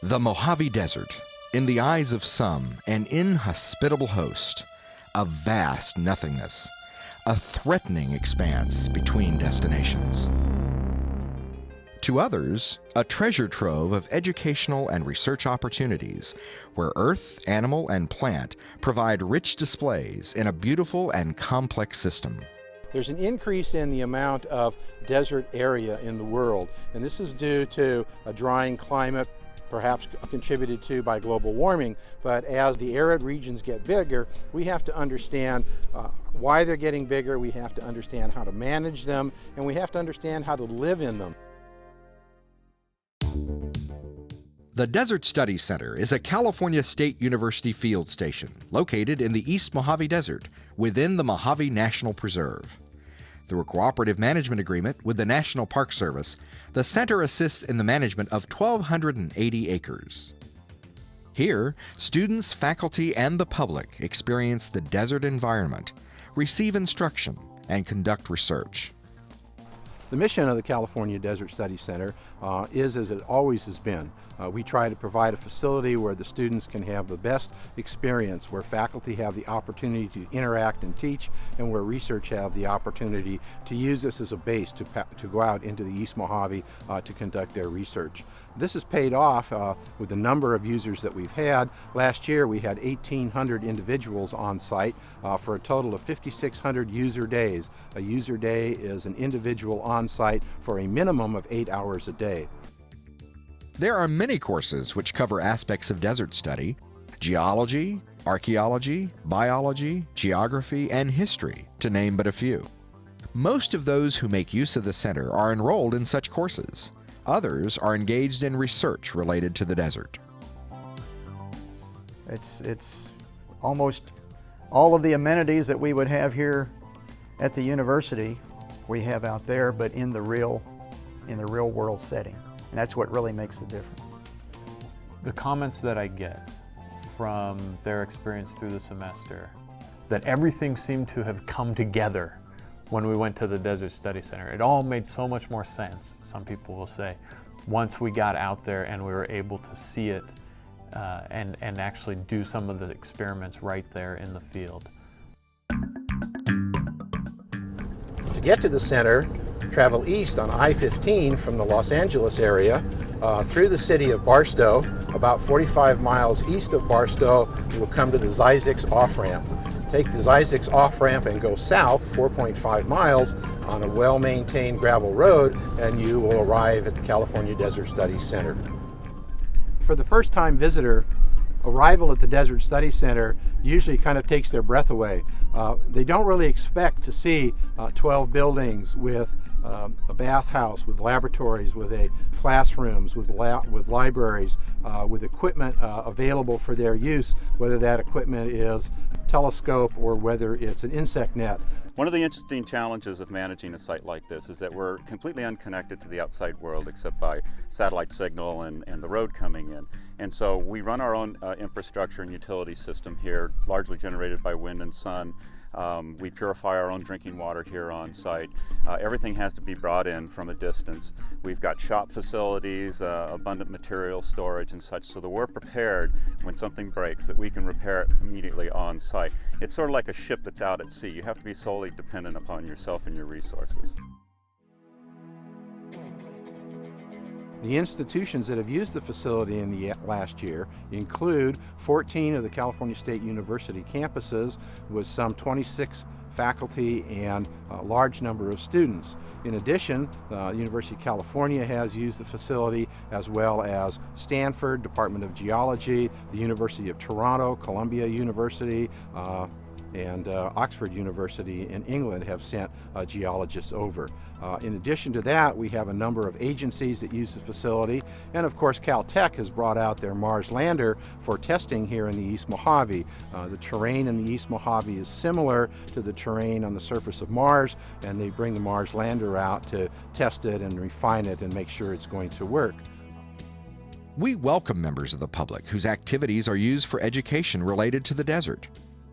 The Mojave Desert, in the eyes of some, an inhospitable host, a vast nothingness, a threatening expanse between destinations. To others, a treasure trove of educational and research opportunities where earth, animal, and plant provide rich displays in a beautiful and complex system. There's an increase in the amount of desert area in the world, and this is due to a drying climate, perhaps contributed to by global warming. But as the arid regions get bigger, we have to understand why they're getting bigger, we have to understand how to manage them, and we have to understand how to live in them. The Desert Studies Center is a California State University field station located in the East Mojave Desert within the Mojave National Preserve. Through a cooperative management agreement with the National Park Service, the center assists in the management of 1,280 acres. Here, students, faculty, and the public experience the desert environment, receive instruction, and conduct research. The mission of the California Desert Studies Center is as it always has been. We try to provide a facility where the students can have the best experience, where faculty have the opportunity to interact and teach, and where research have the opportunity to use this as a base to go out into the East Mojave to conduct their research. This has paid off with the number of users that we've had. Last year we had 1,800 individuals on site for a total of 5,600 user days. A user day is an individual on site for a minimum of 8 hours a day. There are many courses which cover aspects of desert study: geology, archaeology, biology, geography, and history, to name but a few. Most of those who make use of the center are enrolled in such courses. Others are engaged in research related to the desert. It's almost all of the amenities that we would have here at the university we have out there, but in the real world setting. And that's what really makes the difference. The comments that I get from their experience through the semester, that everything seemed to have come together when we went to the Desert Studies Center. It all made so much more sense, some people will say, once we got out there and we were able to see it and actually do some of the experiments right there in the field. To get to the center, travel east on I-15 from the Los Angeles area through the city of Barstow. About 45 miles east of Barstow, you will come to the Zzyzx off-ramp. Take the Zzyzx off-ramp and go south 4.5 miles on a well-maintained gravel road, and you will arrive at the California Desert Studies Center. For the first-time visitor, arrival at the Desert Studies Center usually kind of takes their breath away. They don't really expect to see 12 buildings with a bathhouse, with laboratories, with classrooms, with libraries, with equipment available for their use, whether that equipment is telescope or whether it's an insect net. One of the interesting challenges of managing a site like this is that we're completely unconnected to the outside world except by satellite signal and the road coming in. And so we run our own infrastructure and utility system here, largely generated by wind and sun. We purify our own drinking water here on site. Everything has to be brought in from a distance. We've got shop facilities, abundant material storage and such, so that we're prepared when something breaks, that we can repair it immediately on site. It's sort of like a ship that's out at sea. You have to be solely dependent upon yourself and your resources. The institutions that have used the facility in the last year include 14 of the California State University campuses with some 26 faculty and a large number of students. In addition, the University of California has used the facility, as well as Stanford, Department of Geology, the University of Toronto, Columbia University, and Oxford University in England have sent geologists over. In addition to that, we have a number of agencies that use the facility, and of course Caltech has brought out their Mars lander for testing here in the East Mojave. The terrain in the East Mojave is similar to the terrain on the surface of Mars, and they bring the Mars lander out to test it and refine it and make sure it's going to work. We welcome members of the public whose activities are used for education related to the desert.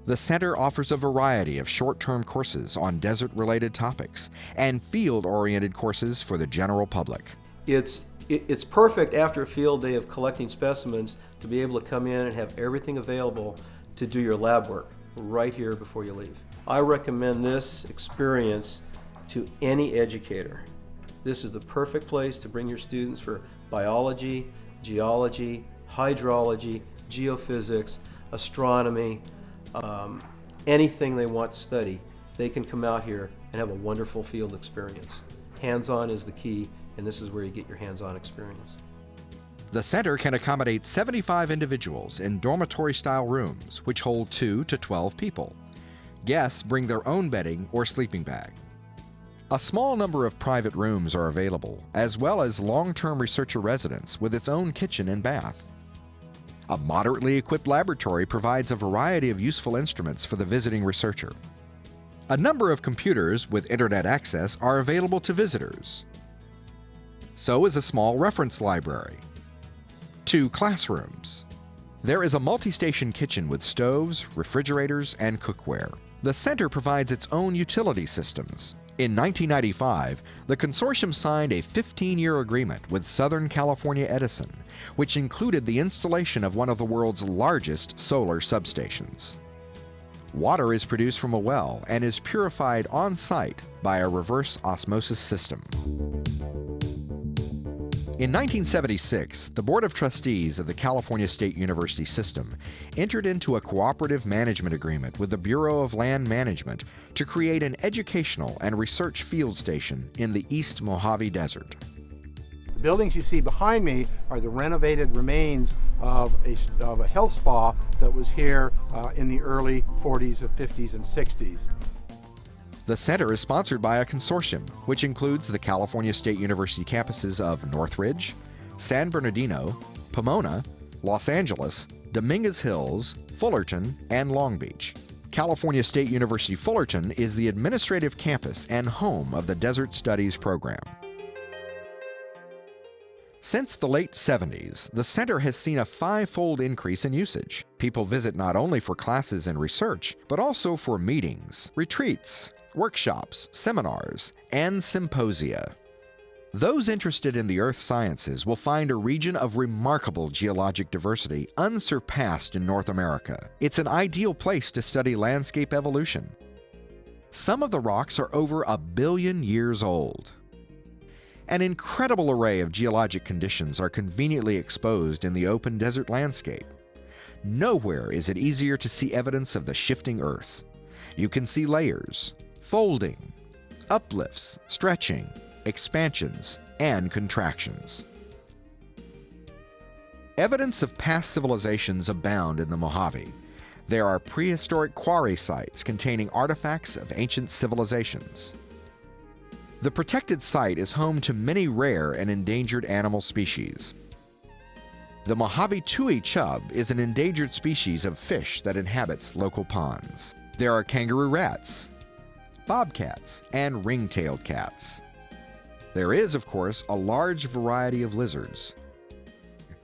The center offers a variety of short-term courses on desert-related topics and field-oriented courses for the general public. It's It's perfect after a field day of collecting specimens to be able to come in and have everything available to do your lab work right here before you leave. I recommend this experience to any educator. This is the perfect place to bring your students for biology, geology, hydrology, geophysics, astronomy, anything they want to study. They can come out here and have a wonderful field experience. Hands-on is the key, and this is where you get your hands-on experience. The center can accommodate 75 individuals in dormitory-style rooms, which hold 2 to 12 people. Guests bring their own bedding or sleeping bag. A small number of private rooms are available, as well as long-term researcher residence with its own kitchen and bath. A moderately equipped laboratory provides a variety of useful instruments for the visiting researcher. A number of computers with internet access are available to visitors. So is a small reference library. 2 classrooms. There is a multi-station kitchen with stoves, refrigerators, and cookware. The center provides its own utility systems. In 1995, the consortium signed a 15-year agreement with Southern California Edison, which included the installation of one of the world's largest solar substations. Water is produced from a well and is purified on-site by a reverse osmosis system. In 1976, the Board of Trustees of the California State University System entered into a cooperative management agreement with the Bureau of Land Management to create an educational and research field station in the East Mojave Desert. The buildings you see behind me are the renovated remains of a health spa that was here in the early 40s, 50s, and 60s. The center is sponsored by a consortium, which includes the California State University campuses of Northridge, San Bernardino, Pomona, Los Angeles, Dominguez Hills, Fullerton, and Long Beach. California State University Fullerton is the administrative campus and home of the Desert Studies program. Since the late 70s, the center has seen a 5-fold increase in usage. People visit not only for classes and research, but also for meetings, retreats, workshops, seminars, and symposia. Those interested in the earth sciences will find a region of remarkable geologic diversity unsurpassed in North America. It's an ideal place to study landscape evolution. Some of the rocks are over 1 billion years old. An incredible array of geologic conditions are conveniently exposed in the open desert landscape. Nowhere is it easier to see evidence of the shifting earth. You can see layers, folding, uplifts, stretching, expansions, and contractions. Evidence of past civilizations abound in the Mojave. There are prehistoric quarry sites containing artifacts of ancient civilizations. The protected site is home to many rare and endangered animal species. The Mojave tui chub is an endangered species of fish that inhabits local ponds. There are kangaroo rats, bobcats, and ring-tailed cats. There is, of course, a large variety of lizards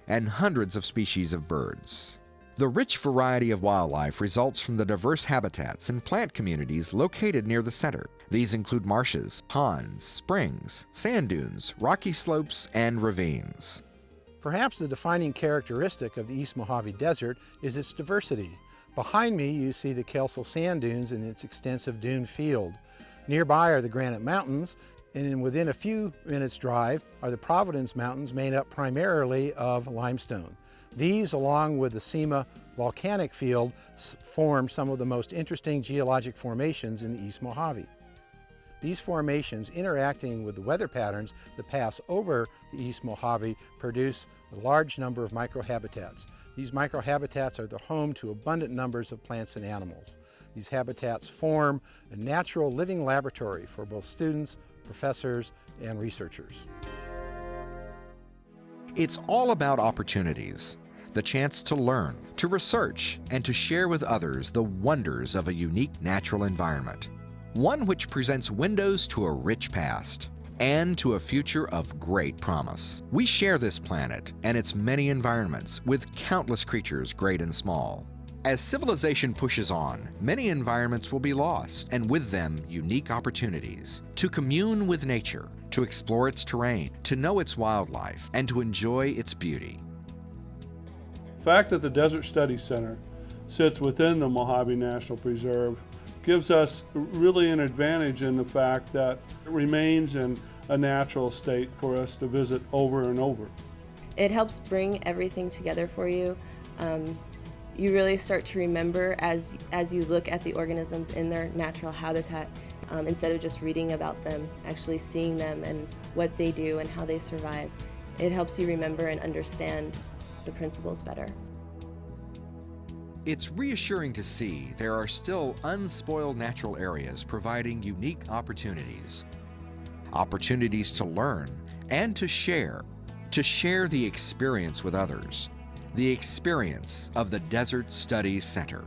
and hundreds of species of birds. The rich variety of wildlife results from the diverse habitats and plant communities located near the center. These include marshes, ponds, springs, sand dunes, rocky slopes, and ravines. Perhaps the defining characteristic of the East Mojave Desert is its diversity. Behind me you see the Kelsel sand dunes and its extensive dune field. Nearby are the Granite Mountains, and within a few minutes' drive are the Providence Mountains, made up primarily of limestone. These, along with the Sema volcanic field, form some of the most interesting geologic formations in the East Mojave. These formations, interacting with the weather patterns that pass over the East Mojave, produce a large number of microhabitats. These microhabitats are the home to abundant numbers of plants and animals. These habitats form a natural living laboratory for both students, professors, and researchers. It's all about opportunities, the chance to learn, to research, and to share with others the wonders of a unique natural environment. One which presents windows to a rich past and to a future of great promise. We share this planet and its many environments with countless creatures great and small. As civilization pushes on, many environments will be lost, and with them, unique opportunities to commune with nature, to explore its terrain, to know its wildlife, and to enjoy its beauty. The fact that the Desert Studies Center sits within the Mojave National Preserve gives us really an advantage in the fact that it remains in a natural state for us to visit over and over. It helps bring everything together for you. You really start to remember as you look at the organisms in their natural habitat, instead of just reading about them, actually seeing them and what they do and how they survive. It helps you remember and understand the principles better. It's reassuring to see there are still unspoiled natural areas providing unique opportunities. Opportunities to learn and to share the experience with others. The experience of the Desert Studies Center.